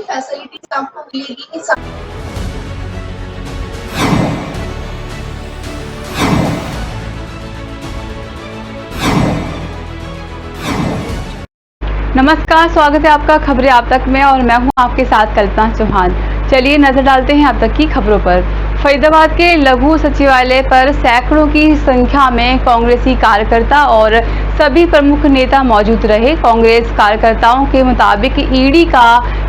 Facilities आपको मिलेगी। नमस्कार, स्वागत है आपका खबरें आप तक में और मैं हूं आपके साथ कल्पना चौहान। चलिए नजर डालते हैं अब तक की खबरों पर। फरीदाबाद के लघु सचिवालय पर सैकड़ों की संख्या में कांग्रेसी कार्यकर्ता और सभी प्रमुख नेता मौजूद रहे। कांग्रेस कार्यकर्ताओं के मुताबिक ईडी का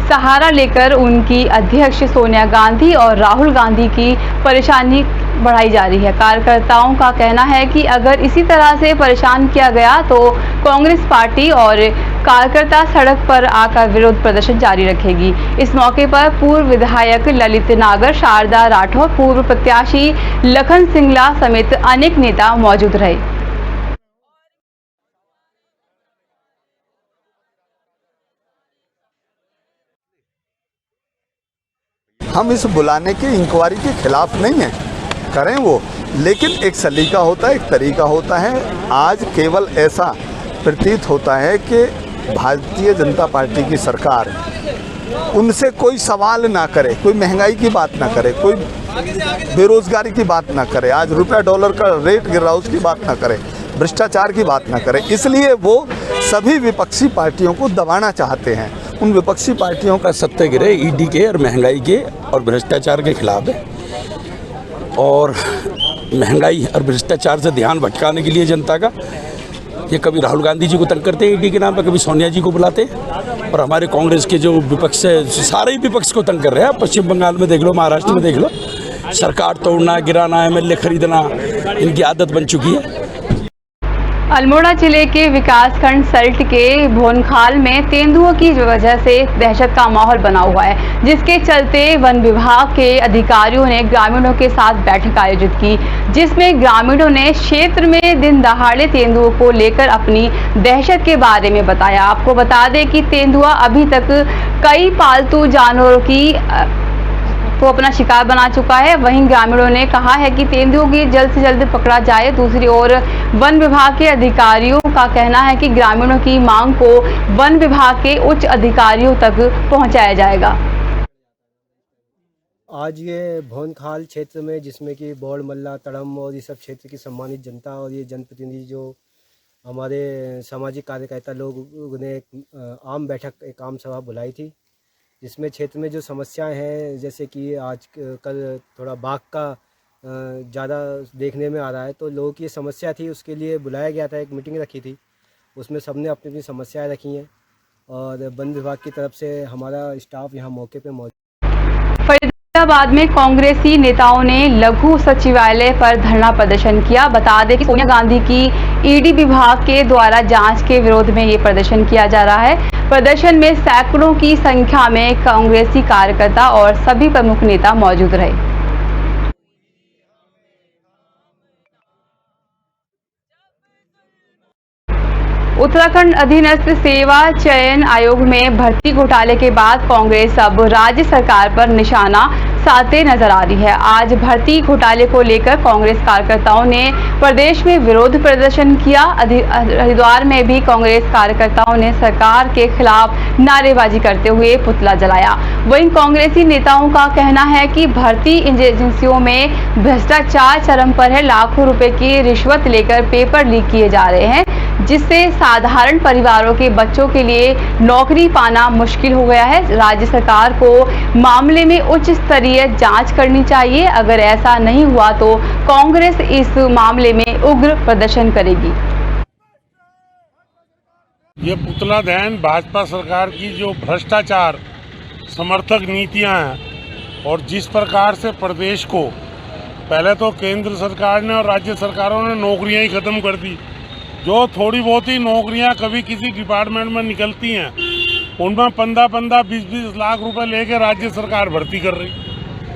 सहारा लेकर उनकी अध्यक्ष सोनिया गांधी और राहुल गांधी की परेशानी बढ़ाई जा रही है। कार्यकर्ताओं का कहना है कि अगर इसी तरह से परेशान किया गया तो कांग्रेस पार्टी और कार्यकर्ता सड़क पर आकर विरोध प्रदर्शन जारी रखेगी। इस मौके पर पूर्व विधायक ललित नागर, शारदा राठौर, पूर्व प्रत्याशी लखन सिंगला समेत अनेक नेता मौजूद रहे। हम इस बुलाने के इंक्वायरी के खिलाफ नहीं हैं, करें वो, लेकिन एक सलीका होता है, एक तरीका होता है। आज केवल ऐसा प्रतीत होता है कि भारतीय जनता पार्टी की सरकार उनसे कोई सवाल ना करे, कोई महंगाई की बात ना करे, कोई बेरोजगारी की बात ना करे, आज रुपया डॉलर का रेट गिर रहा है उसकी बात ना करे, भ्रष्टाचार की बात ना करे। इसलिए वो सभी विपक्षी पार्टियों को दबाना चाहते हैं। उन विपक्षी पार्टियों का सत्याग्रह ईडी के और महंगाई के और भ्रष्टाचार के खिलाफ है और महंगाई और भ्रष्टाचार से ध्यान भटकाने के लिए जनता का ये कभी राहुल गांधी जी को तंग करते हैं ईडी के नाम पर, कभी सोनिया जी को बुलाते हैं और हमारे कांग्रेस के जो विपक्ष है सारे ही विपक्ष को तंग कर रहे हैं। पश्चिम बंगाल में देख लो, महाराष्ट्र में देख लो, सरकार तोड़ना, गिराना, एमएलए खरीदना इनकी आदत बन चुकी है। अल्मोड़ा जिले के विकासखंड सल्ट के भोनखाल में तेंदुओं की वजह से दहशत का माहौल बना हुआ है, जिसके चलते वन विभाग के अधिकारियों ने ग्रामीणों के साथ बैठक आयोजित की, जिसमें ग्रामीणों ने क्षेत्र में दिन दहाड़े तेंदुओं को लेकर अपनी दहशत के बारे में बताया। आपको बता दें कि तेंदुआ अभी तक कई पालतू जानवरों की को अपना शिकार बना चुका है। वहीं ग्रामीणों ने कहा है कि तेंदुओं की जल्द से जल्द पकड़ा जाए। दूसरी ओर वन विभाग के अधिकारियों का कहना है कि ग्रामीणों की मांग को वन विभाग के उच्च अधिकारियों तक पहुंचाया जाएगा। आज ये भोनखाल क्षेत्र में, जिसमें कि बौड़ मल्ला, तड़म और ये सब क्षेत्र की सम्मानित जनता और ये जनप्रतिनिधि जो हमारे सामाजिक कार्यकर्ता लोग ने आम बैठक, एक आम सभा बुलाई थी, जिसमें क्षेत्र में जो समस्याएं हैं, जैसे कि आज कल थोड़ा बाघ का ज़्यादा देखने में आ रहा है, तो लोगों की समस्या थी, उसके लिए बुलाया गया था। एक मीटिंग रखी थी, उसमें सबने अपनी अपनी समस्याएं रखी हैं और वन विभाग की तरफ से हमारा स्टाफ यहाँ मौके पे मौजूद। फरीदाबाद में कांग्रेसी नेताओं ने लघु सचिवालय पर धरना प्रदर्शन किया। बता दें कि सोनिया गांधी की ईडी विभाग के द्वारा जांच के विरोध में ये प्रदर्शन किया जा रहा है। प्रदर्शन में सैकड़ों की संख्या में कांग्रेसी कार्यकर्ता और सभी प्रमुख नेता मौजूद रहे। उत्तराखंड अधीनस्थ सेवा चयन आयोग में भर्ती घोटाले के बाद कांग्रेस अब राज्य सरकार पर निशाना साधते नजर आ रही है। आज भर्ती घोटाले को लेकर कांग्रेस कार्यकर्ताओं ने प्रदेश में विरोध प्रदर्शन किया। हरिद्वार में भी कांग्रेस कार्यकर्ताओं ने सरकार के खिलाफ नारेबाजी करते हुए पुतला जलाया। वहीं कांग्रेसी नेताओं का कहना है कि भर्ती एजेंसियों में भ्रष्टाचार चरम पर है। लाखों रुपए की रिश्वत लेकर पेपर लीक किए जा रहे हैं, जिससे साधारण परिवारों के बच्चों के लिए नौकरी पाना मुश्किल हो गया है। राज्य सरकार को मामले में उच्च स्तरीय जांच करनी चाहिए। अगर ऐसा नहीं हुआ तो कांग्रेस इस मामले में उग्र प्रदर्शन करेगी। ये पुतला दहन भाजपा सरकार की जो भ्रष्टाचार समर्थक नीतियां हैं और जिस प्रकार से प्रदेश को पहले तो केंद्र सरकार ने और राज्य सरकारों ने नौकरियां ही खत्म कर दी। जो थोड़ी बहुत ही नौकरियां कभी किसी डिपार्टमेंट में निकलती हैं, उनमें 15-15, 20-20 लाख रुपए लेके राज्य सरकार भर्ती कर रही।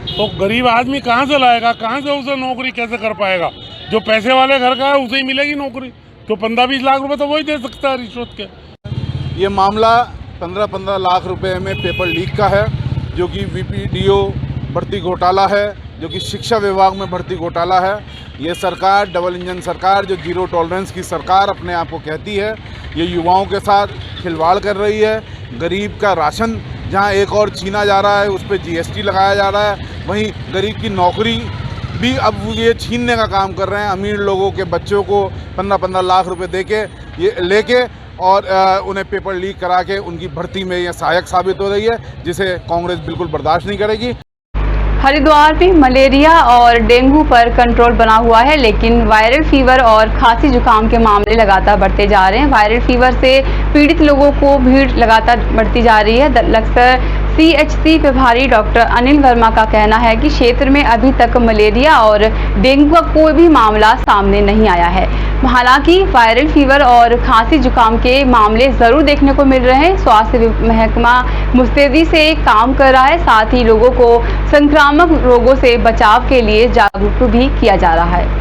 तो गरीब आदमी कहाँ से लाएगा, कहाँ से उसे नौकरी कैसे कर पाएगा? जो पैसे वाले घर का है उसे ही मिलेगी नौकरी, तो 15-20 लाख रुपए तो वही दे सकता है रिश्वत के। ये मामला 15-15 लाख रुपए में पेपर लीक का है, जो कि VPDO भर्ती घोटाला है, जो कि शिक्षा विभाग में भर्ती घोटाला है। ये सरकार डबल इंजन सरकार, जो जीरो टॉलरेंस की सरकार अपने आप को कहती है, ये युवाओं के साथ खिलवाड़ कर रही है, गरीब का राशन जहाँ एक और छीना जा रहा है उस पर GST लगाया जा रहा है, वहीं गरीब की नौकरी भी अब ये छीनने का काम कर रहे हैं। अमीर लोगों के बच्चों को 15-15 लाख रुपए दे के ये लेके और उन्हें पेपर लीक करा के उनकी भर्ती में यह सहायक साबित हो रही है, जिसे कांग्रेस बिल्कुल बर्दाश्त नहीं करेगी। हरिद्वार में मलेरिया और डेंगू पर कंट्रोल बना हुआ है, लेकिन वायरल फीवर और खांसी जुकाम के मामले लगातार बढ़ते जा रहे हैं। वायरल फीवर से पीड़ित लोगों को भीड़ लगातार बढ़ती जा रही है। लक्सर CHC प्रभारी डॉक्टर अनिल वर्मा का कहना है कि क्षेत्र में अभी तक मलेरिया और डेंगू का कोई भी मामला सामने नहीं आया है। हालांकि वायरल फीवर और खांसी जुकाम के मामले जरूर देखने को मिल रहे हैं। स्वास्थ्य महकमा मुस्तैदी से काम कर रहा है, साथ ही लोगों को संक्रामक रोगों से बचाव के लिए जागरूक भी किया जा रहा है।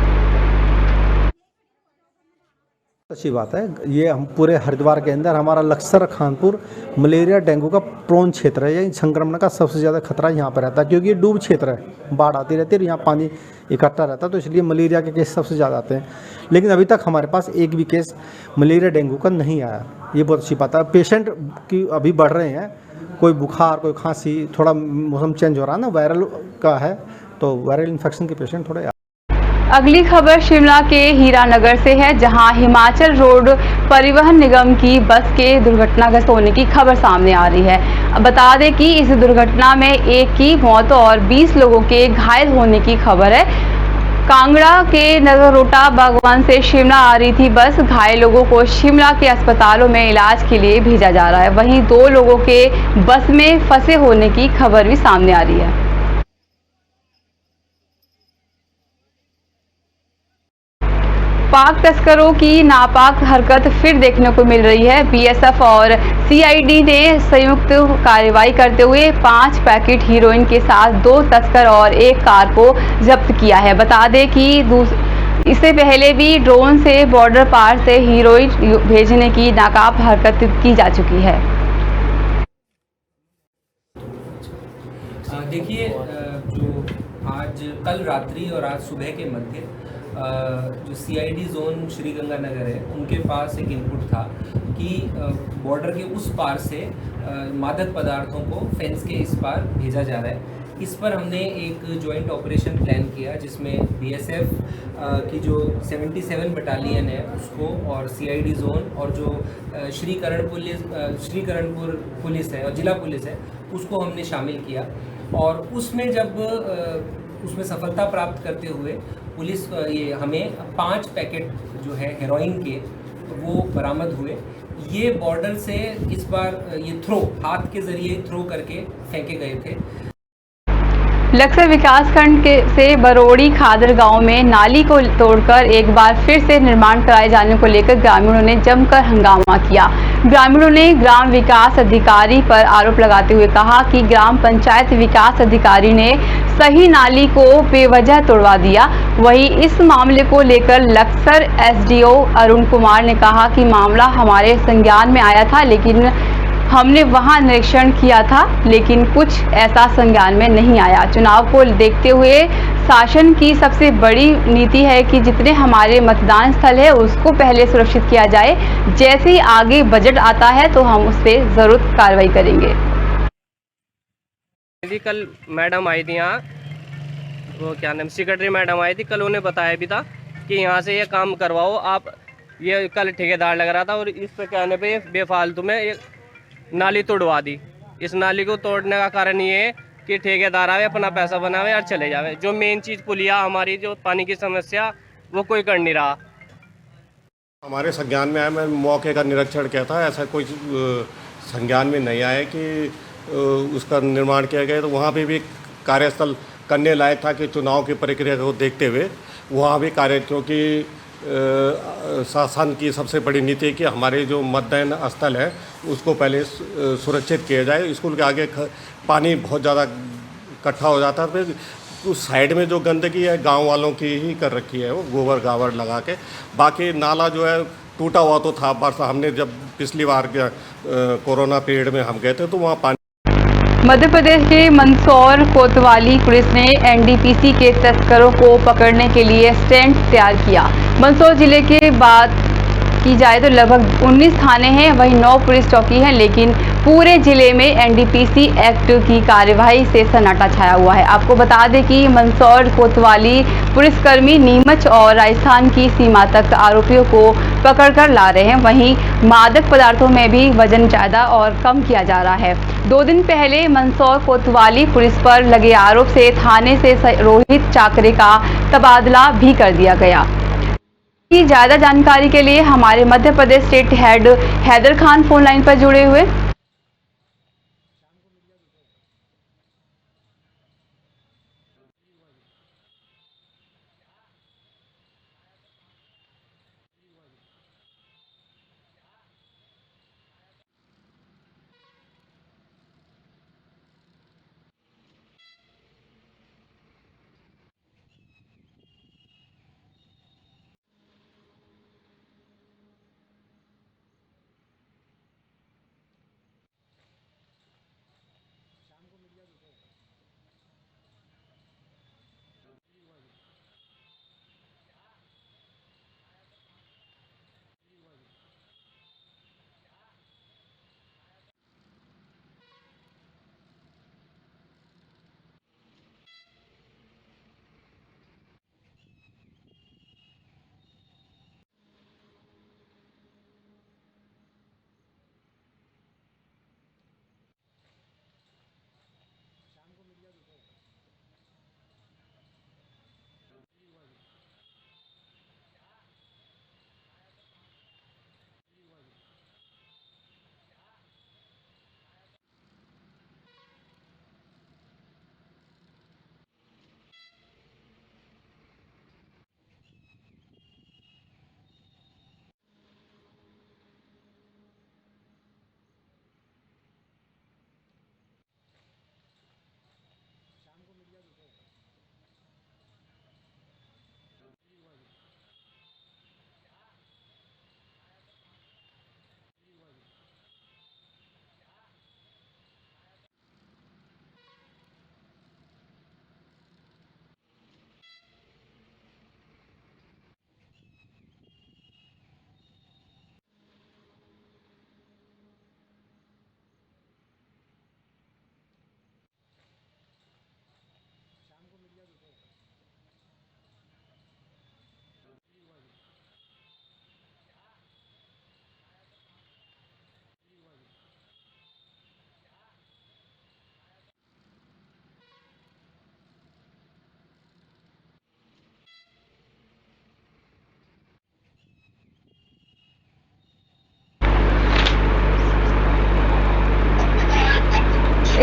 अच्छी बात है। ये हम पूरे हरिद्वार के अंदर हमारा लक्सर खानपुर मलेरिया डेंगू का प्रोन क्षेत्र है। ये संक्रमण का सबसे ज़्यादा खतरा यहाँ पर रहता है, क्योंकि ये डूब क्षेत्र है, बाढ़ आती रहती है और यहाँ पानी इकट्ठा रहता है, तो इसलिए मलेरिया के केस सबसे ज़्यादा आते हैं। लेकिन अभी तक हमारे पास एक भी केस मलेरिया डेंगू का नहीं आया, ये बहुत अच्छी बात है। पेशेंट की अभी बढ़ रहे हैं, कोई बुखार, कोई खांसी, थोड़ा मौसम चेंज हो रहा है ना, वायरल का है, तो वायरल इन्फेक्शन के पेशेंट थोड़े। अगली खबर शिमला के हीरानगर से है, जहां हिमाचल रोड परिवहन निगम की बस के दुर्घटनाग्रस्त होने की खबर सामने आ रही है। बता दें कि इस दुर्घटना में एक की मौत और 20 लोगों के घायल होने की खबर है। कांगड़ा के नगरोटा बागवान से शिमला आ रही थी बस। घायल लोगों को शिमला के अस्पतालों में इलाज के लिए भेजा जा रहा है। वहीं 2 लोगों के बस में फंसे होने की खबर भी सामने आ रही है। पाक तस्करों की नापाक हरकत फिर देखने को मिल रही है। BSF और CID ने संयुक्त कार्रवाई करते हुए 5 पैकेट हीरोइन के साथ 2 तस्कर और 1 कार को जब्त किया है। बता दें कि इससे पहले भी ड्रोन से बॉर्डर पार से हीरोइन भेजने की नाकाब हरकत की जा चुकी है। देखिए, जो आज कल रात्रि और आज सुबह के मध्य जो CID जोन श्रीगंगानगर है, उनके पास एक इनपुट था कि बॉर्डर के उस पार से मादक पदार्थों को फेंस के इस पार भेजा जा रहा है। इस पर हमने एक जॉइंट ऑपरेशन प्लान किया, जिसमें BSF की जो 77 बटालियन है उसको और CID जोन और जो श्रीकरणपुर पुलिस है और जिला पुलिस है उसको हमने शामिल किया। और उसमें जब उसमें सफलता प्राप्त करते हुए पुलिस ये हमें 5 पैकेट जो है हेरोइन के वो बरामद हुए। ये बॉर्डर से इस बार ये हाथ के जरिए थ्रो करके फेंके गए थे। लक्सर विकासखंड से बरोड़ी खादर गांव में नाली को तोड़कर एक बार फिर से निर्माण कराए जाने को लेकर ग्रामीणों ने जमकर हंगामा किया। ग्रामीणों ने ग्राम विकास अधिकारी पर आरोप लगाते हुए कहा कि ग्राम पंचायत विकास अधिकारी ने सही नाली को बेवजह तोड़वा दिया। वहीं इस मामले को लेकर लक्सर SDO अरुण कुमार ने कहा कि मामला हमारे संज्ञान में आया था, लेकिन हमने वहां निरीक्षण किया था, लेकिन कुछ ऐसा संज्ञान में नहीं आया। चुनाव को देखते हुए शासन की सबसे बड़ी नीति है कि जितने हमारे मतदान स्थल है उसको पहले सुरक्षित किया जाए। जैसे ही आगे बजट आता है तो हम उस पर जरूर कार्रवाई करेंगे। कल मैडम आई थी यहाँ, वो क्या नाम, सेक्रेटरी मैडम आई थी कल, उन्हें बताया भी था कि यहाँ से ये काम करवाओ आप। ये कल ठेकेदार लग रहा था और इस पे कहने पे बेफालतू में एक नाली तोड़वा दी। इस नाली को तोड़ने का कारण ये है कि ठेकेदार आवे, अपना पैसा बनावे और चले जावे। जो मेन चीज़ पुलिया हमारी जो पानी की समस्या वो कोई कर नहीं रहा। हमारे संज्ञान में आया, मैं मौके का निरीक्षण किया था, ऐसा कोई संज्ञान में नहीं आया कि उसका निर्माण किया गया। तो वहाँ पे भी कार्यस्थल करने लायक था कि चुनाव की प्रक्रिया को देखते हुए वहाँ भी कार्य, क्योंकि शासन की सबसे बड़ी नीति है कि हमारे जो मतदान स्थल है उसको पहले सुरक्षित किया जाए। स्कूल के आगे पानी बहुत ज़्यादा इकट्ठा हो जाता है, फिर उस साइड में जो गंदगी है गांव वालों की ही कर रखी है, वो गोबर गावर लगा के। बाकी नाला जो है टूटा हुआ तो था, बरसा हमने जब पिछली बार कोरोना पीरियड में हम गए थे तो वहाँ पानी। मध्य प्रदेश के मंदसौर कोतवाली पुलिस ने NDPC के तस्करों को पकड़ने के लिए स्टैंड तैयार किया। मंदसौर जिले के बाद बात की जाए तो लगभग 19 थाने हैं, वहीं 9 पुलिस चौकी हैं, लेकिन पूरे जिले में एनडीपीसी एक्ट की कार्यवाही से सन्नाटा छाया हुआ है। आपको बता दें कि मंदसौर कोतवाली पुलिसकर्मी नीमच और राजस्थान की सीमा तक आरोपियों को पकड़कर ला रहे हैं। वहीं मादक पदार्थों में भी वजन ज्यादा और कम किया जा रहा है। 2 दिन पहले मंदसौर कोतवाली पुलिस पर लगे आरोप से थाने से रोहित चाकरे का तबादला भी कर दिया गया। ज्यादा जानकारी के लिए हमारे Madhya Pradesh state head Haider Khan phone line पर जुड़े हुए।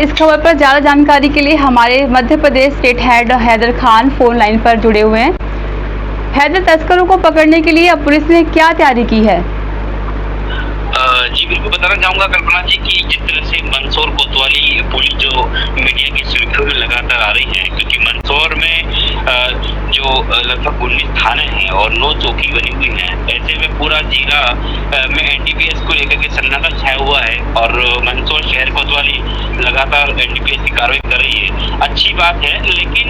इस खबर पर ज्यादा जानकारी के लिए हमारे Madhya Pradesh state head Haider Khan phone line पर जुड़े हुए हैं। हैदर, तस्करों को पकड़ने के लिए अब पुलिस ने क्या तैयारी की है? जी बिल्कुल बताना चाहूंगा कल्पना जी कि जिस तरह से मंदसौर कोतवाली पुलिस जो मीडिया की सुर्खियों में लगातार आ रही है, क्योंकि मंदसौर में जो लगभग 19 थाने हैं और 9 चौकी बनी हुई हैं, ऐसे में पूरा जिला में एनडीपीएस को लेकर के सन्नाटा छाया हुआ है और मंदसौर शहर कोतवाली लगातार एनडीपीएस की कार्रवाई कर रही है। अच्छी बात है, लेकिन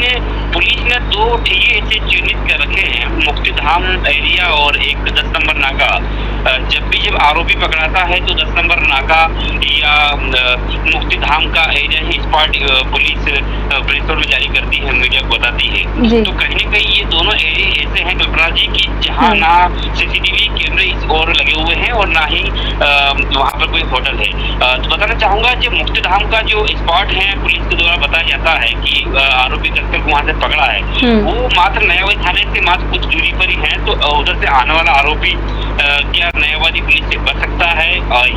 पुलिस ने 2 ठिकाने ऐसे चिन्हित कर रखे हैं, मुक्तिधाम एरिया और एक 10 नंबर नाका। जब आरोपी पकड़ाता है तो 10 नंबर नाका या मुक्तिधाम का एरिया ही स्पॉट पुलिस प्रेस में जारी करती है, मीडिया को बताती है। तो कहीं न कहीं ये दोनों एरिया ऐसे हैं कल्पना जी कि जहाँ ना सीसीटीवी कैमरे इस ओर लगे हुए हैं और ना ही वहाँ पर कोई होटल है। तो बताना चाहूंगा जो मुक्तिधाम का जो स्पॉट है पुलिस के द्वारा बताया जाता है कि आरोपी तस्कर को वहाँ से पकड़ा है, वो मात्र नयावादी थाने से मात्र कुछ दूरी पर ही है। तो उधर से आने वाला आरोपी क्या नयावादी पुलिस से बच सकता है?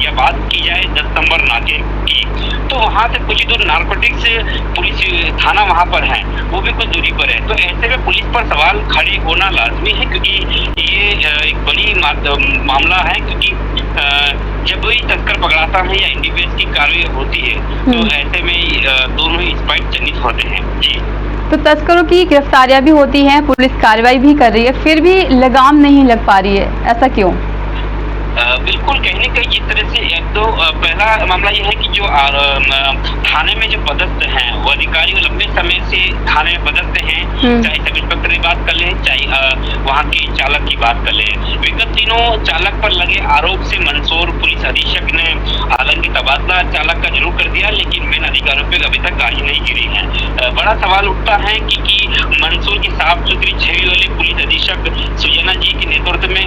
या बात की जाए 10 नंबर नाके की, तो वहाँ से कुछ दूर नारकोटिक्स पुलिस थाना वहाँ पर है, वो भी कुछ दूरी पर है। तो ऐसे में पुलिस पर सवाल खड़े होना लाजमी है, क्योंकि ये एक बड़ी मामला है, क्योंकि जब भी तस्कर पकड़ाता है या एनडीपीएस की कार्रवाई होती है तो ऐसे में दोनों ही स्पाइक चिन्हित होते हैं। जी, तो तस्करों की गिरफ्तारियां भी होती हैं, पुलिस कार्रवाई भी कर रही है, फिर भी लगाम नहीं लग पा रही है, ऐसा क्यों? बिल्कुल बिल्कुल, कहीं न कहीं जिस तरह से एक तो पहला मामला ये है कि जो थाने में जो पदस्थ हैं वो अधिकारी वो लंबे समय से थाने में पदस्थ हैं, चाहे सब इंस्पेक्टर की बात कर लें, चाहे वहाँ के चालक की बात कर लें। विगत दिनों चालक पर लगे आरोप से मंदसौर पुलिस अधीक्षक ने हालांकि तबादला चालक का जरूर कर दिया, लेकिन मेन अधिकारियों पर अभी तक गाज नहीं गिरी है। बड़ा सवाल उठता है कि मंदसौर की साफ सुथरी छवि वाले पुलिस अधीक्षक सुजना जी के नेतृत्व में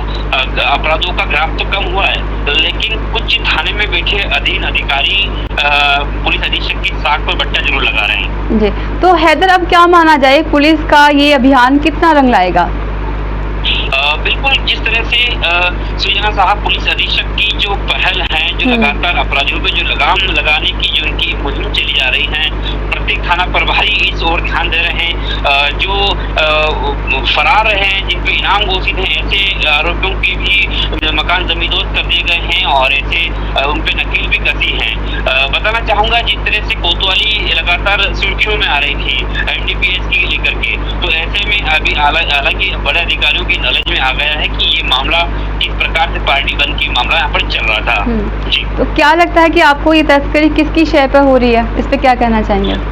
अपराधों का ग्राफ तो कम हुआ है, लेकिन कुछ थाने में बैठे अधीन अधिकारी पुलिस अधीक्षक की साख पर बट्टा जरूर लगा रहे हैं। जी, तो हैदर अब क्या माना जाए, पुलिस का ये अभियान कितना रंग लाएगा? बिल्कुल, जिस तरह से सुजना साहब पुलिस अधीक्षक की जो पहल है, जो लगातार अपराधियों पे जो लगाम लगाने की जो उनकी मुहिम चली जा रही है, प्रत्येक थाना प्रभारी इस ओर ध्यान दे रहे हैं। जो फरार हैं, जिन पे इनाम घोषित हैं, ऐसे आरोपियों की भी मकान जमींदोज कर दिए गए हैं और ऐसे उन पे नकेल भी कसी है। बताना चाहूंगा, जिस तरह से कोतवाली लगातार सुर्खियों में आ रही थी एनडीपीएस की लेकर के, तो ऐसे में अभी हालांकि बड़े अधिकारियों की नॉलेज में आ गया है कि ये मामला किस प्रकार से पार्टी बंद की मामला यहाँ पर चल रहा था। जी, तो क्या लगता है कि आपको ये तस्करी किसकी शय पर हो रही है, इस पे क्या कहना चाहेंगे?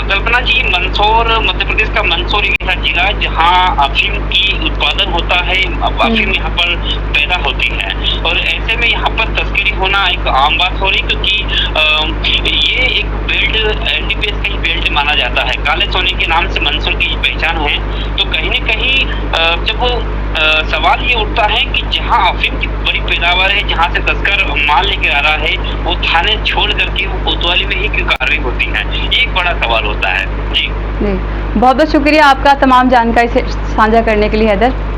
कल्पना जी, मंदसौर मध्य प्रदेश का मंदसौर एक ऐसा जिला जहाँ अफीम की उत्पादन होता है, अफीम यहाँ पर पैदा होती है और ऐसे में यहाँ पर तस्करी होना एक आम बात हो रही, क्योंकि ये एक बेल्ट एनडीपीएस का ही बेल्ट माना जाता है। काले सोने के नाम से मंदसौर की पहचान है, तो कहीं न कहीं जब वो सवाल ये उठता है कि जहाँ अफीम की बड़ी पैदावार है, जहाँ से तस्कर माल लेके आ रहा है, वो थाने छोड़ करके वो कोतवाली में ही क्यों कार्रवाई होती है, ये एक बड़ा सवाल होता है। जी, बहुत बहुत शुक्रिया आपका तमाम जानकारी से साझा करने के लिए हैदर।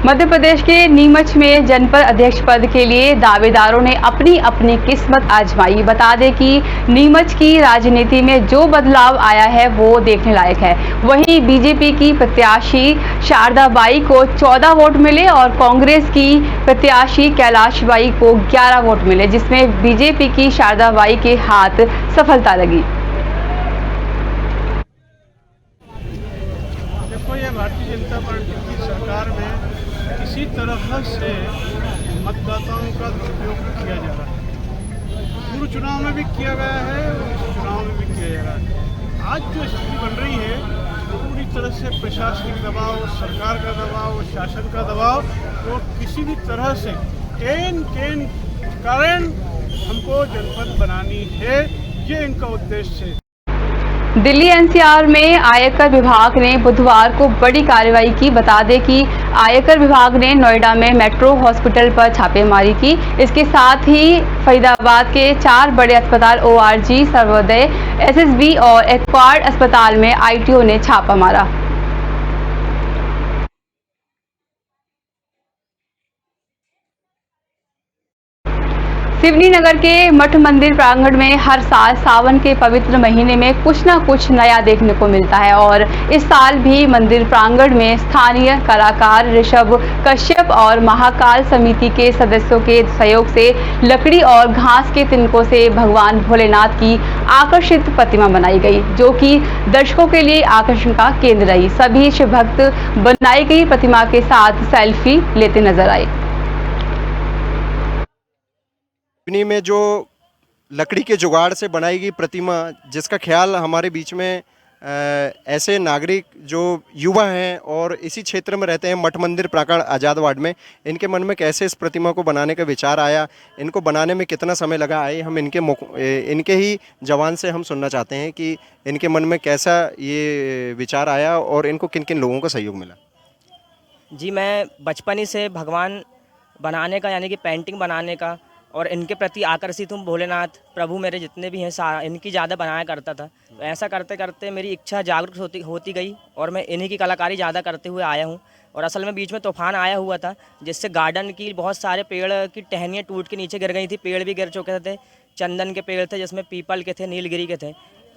मध्य प्रदेश के नीमच में जनपद अध्यक्ष पद के लिए दावेदारों ने अपनी अपनी किस्मत आजमाई। बता दें कि नीमच की राजनीति में जो बदलाव आया है वो देखने लायक है। वहीं बीजेपी की प्रत्याशी शारदा बाई को 14 वोट मिले और कांग्रेस की प्रत्याशी कैलाश बाई को 11 वोट मिले, जिसमें बीजेपी की शारदा बाई के हाथ सफलता लगी। देखो, ये भारतीय जनता पार्टी की सरकार में किसी तरह से मतदाताओं का दुरुपयोग किया जा रहा है। पूर्व चुनाव में भी किया गया है और इस चुनाव में भी किया जा रहा है। आज जो स्थिति बन रही है पूरी तरह से प्रशासनिक दबाव, सरकार का दबाव, शासन का दबाव, वो किसी भी तरह से केन कारण हमको जनपद बनानी है, ये इनका उद्देश्य है। दिल्ली एनसीआर में आयकर विभाग ने बुधवार को बड़ी कार्रवाई की। बता दें कि आयकर विभाग ने नोएडा में मेट्रो हॉस्पिटल पर छापेमारी की। इसके साथ ही फरीदाबाद के 4 बड़े अस्पताल ओआरजी, सर्वोदय, एसएसबी और एक्वार्ड अस्पताल में आईटीओ ने छापा मारा। सिवनी नगर के मठ मंदिर प्रांगण में हर साल सावन के पवित्र महीने में कुछ न कुछ नया देखने को मिलता है और इस साल भी मंदिर प्रांगण में स्थानीय कलाकार ऋषभ कश्यप और महाकाल समिति के सदस्यों के सहयोग से लकड़ी और घास के तिनकों से भगवान भोलेनाथ की आकर्षित प्रतिमा बनाई गई, जो कि दर्शकों के लिए आकर्षण का केंद्र रही। सभी शिव भक्त बनाई गई प्रतिमा के साथ सेल्फी लेते नजर आए। सिवनी में जो लकड़ी के जुगाड़ से बनाई गई प्रतिमा, जिसका ख्याल हमारे बीच में ऐसे नागरिक जो युवा हैं और इसी क्षेत्र में रहते हैं, मठ मंदिर प्रांगण आज़ाद वार्ड में, इनके मन में कैसे इस प्रतिमा को बनाने का विचार आया, इनको बनाने में कितना समय लगा, आए हम इनके ही जवान से हम सुनना चाहते हैं कि इनके मन में कैसा ये विचार आया और इनको किन किन लोगों का सहयोग मिला। जी, मैं बचपन ही से भगवान बनाने का, यानी कि पेंटिंग बनाने का और इनके प्रति आकर्षित हूँ। भोलेनाथ प्रभु मेरे जितने भी हैं इनकी ज़्यादा बनाया करता था। तो ऐसा करते करते मेरी इच्छा जागरूक होती गई और मैं इन्हीं की कलाकारी ज़्यादा करते हुए आया हूँ। और असल में बीच में तूफान आया हुआ था, जिससे गार्डन की बहुत सारे पेड़ की टहनियाँ टूट के नीचे गिर गई थी, पेड़ भी गिर चुके थे। चंदन के पेड़ थे, जिसमें पीपल के थे, नीलगिरी के थे।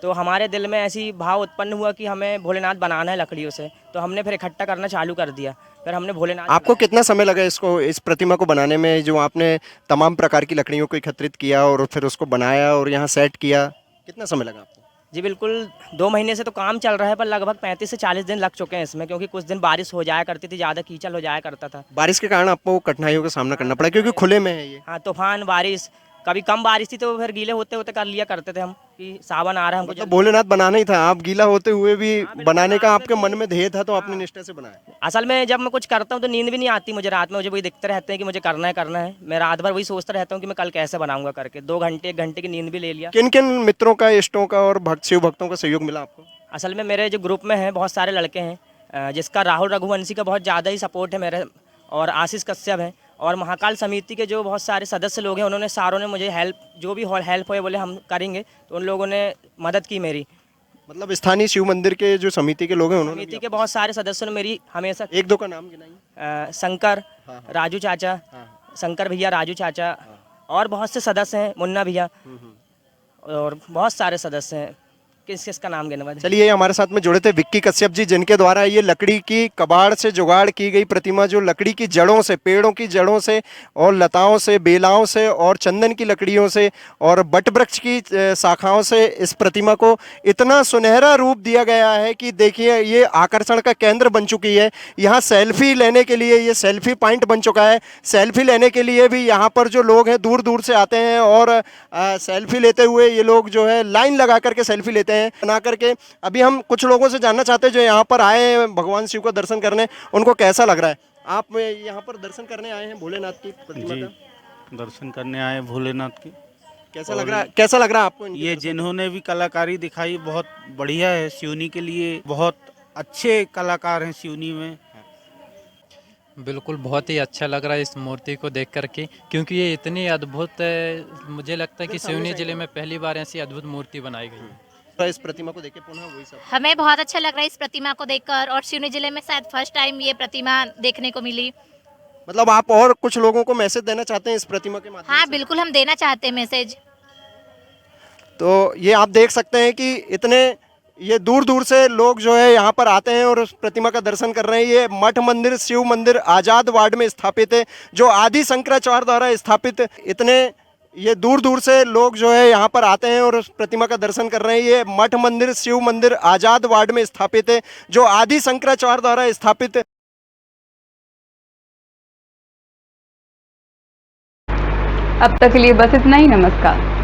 तो हमारे दिल में ऐसी भाव उत्पन्न हुआ कि हमें भोलेनाथ बनाना है लकड़ियों से। तो हमने फिर इकट्ठा करना चालू कर दिया। फिर हमने भोलेनाथ। आपको कितना समय लगा इस प्रतिमा को बनाने में, जो आपने तमाम प्रकार की लकड़ियों को एकत्रित किया और फिर उसको बनाया और यहाँ सेट किया, कितना समय लगा आपको? जी बिल्कुल 2 महीने से तो काम चल रहा है, पर लगभग 35 से 40 दिन लग चुके हैं इसमें, क्योंकि कुछ दिन बारिश हो जाया करती थी, ज़्यादा कीचड़ हो जाया करता था। बारिश के कारण आपको कठिनाइयों का सामना करना पड़ा क्योंकि खुले में है ये। हाँ, तूफान बारिश, कभी कम बारिश थी तो फिर गीले होते होते कर लिया करते थे हम कि सावन आ रहा है हमको। मतलब भोलेनाथ बनाना ही था, आप गीला होते हुए भी बनाने का आपके मन में ध्येय था, तो आपने निष्ठा से बनाया। असल में जब मैं कुछ करता हूँ तो नींद भी नहीं आती मुझे रात में, मुझे वही दिखते रहते हैं कि मुझे करना है। मैं रात भर वही सोचता रहता हूँ कि मैं कल कैसे बनाऊंगा करके। 2 घंटे 1 घंटे की नींद भी ले लिया। किन किन मित्रों का, इष्टों का और शिव भक्तों का सहयोग मिला आपको? असल में मेरे जो ग्रुप में हैं बहुत सारे लड़के हैं, जिसका राहुल रघुवंशी का बहुत ज़्यादा ही सपोर्ट है मेरे, और आशीष कश्यप हैं, और महाकाल समिति के जो बहुत सारे सदस्य लोग हैं, उन्होंने सारों ने मुझे हेल्प, जो भी हेल्प हुए बोले हम करेंगे, तो उन लोगों ने मदद की मेरी। मतलब स्थानीय शिव मंदिर के जो समिति के लोग हैं, उन्होंने समिति के बहुत सारे सदस्यों ने मेरी हमेशा। 1-2 का नाम गिनाइए। शंकर, राजू चाचा, शंकर भैया, राजू चाचा, और बहुत से सदस्य हैं, मुन्ना भैया, और बहुत सारे सदस्य हैं। किसका नाम गिनवा? चलिए, हमारे साथ में जुड़े थे विक्की कश्यप जी, जिनके द्वारा ये लकड़ी की कबाड़ से जुगाड़ की गई प्रतिमा, जो लकड़ी की जड़ों से, पेड़ों की जड़ों से और लताओं से, बेलाओं से और चंदन की लकड़ियों से और बट वृक्ष की शाखाओं से इस प्रतिमा को इतना सुनहरा रूप दिया गया है कि देखिए ये आकर्षण का केंद्र बन चुकी है। यहाँ सेल्फी लेने के लिए ये सेल्फी पॉइंट बन चुका है। सेल्फी लेने के लिए भी यहाँ पर जो लोग हैं दूर दूर से आते हैं और सेल्फी लेते हुए ये लोग जो है लाइन लगा करके सेल्फी लेते हैं बना करके। अभी हम कुछ लोगों से जानना चाहते हैं जो यहाँ पर आए हैं भगवान शिव का दर्शन करने, उनको कैसा लग रहा है? आप यहाँ पर दर्शन करने आए हैं भोलेनाथ की प्रतिमा का? दर्शन करने आए भोलेनाथ की। कैसा लग रहा है? कैसा लग रहा है आपको? ये जिन्होंने भी कलाकारी दिखाई बहुत बढ़िया है। सिवनी के लिए बहुत अच्छे कलाकार हैं सिवनी में। बिल्कुल, बहुत ही अच्छा लग रहा है इस मूर्ति को देख करके, क्योंकि ये इतनी अद्भुत है। मुझे लगता है कि सिवनी जिले में पहली बार ऐसी अद्भुत मूर्ति बनाई गई है। इस प्रतिमा को देख के पुनः वही सब हमें बहुत अच्छा लग रहा है इस प्रतिमा को देखकर, और सिवनी जिले में शायद फर्स्ट टाइम ये प्रतिमा देखने को मिली। मतलब आप और कुछ लोगों को मैसेज देना चाहते हैं इस प्रतिमा के माध्यम से? हाँ बिल्कुल, हम देना चाहते हैं मैसेज। तो ये आप देख सकते हैं कि इतने ये दूर दूर से लोग जो है यहाँ पर आते हैं और उस प्रतिमा का दर्शन कर रहे हैं। ये मठ मंदिर, शिव मंदिर आजाद वार्ड में स्थापित है, जो आदि शंकराचार्य द्वारा स्थापित। इतने ये दूर दूर से लोग जो है यहाँ पर आते हैं और उस प्रतिमा का दर्शन कर रहे हैं। ये मठ मंदिर, शिव मंदिर आजाद वार्ड में स्थापित है, जो आदि शंकराचार्य द्वारा स्थापित। अब तक के लिए बस इतना ही। नमस्कार।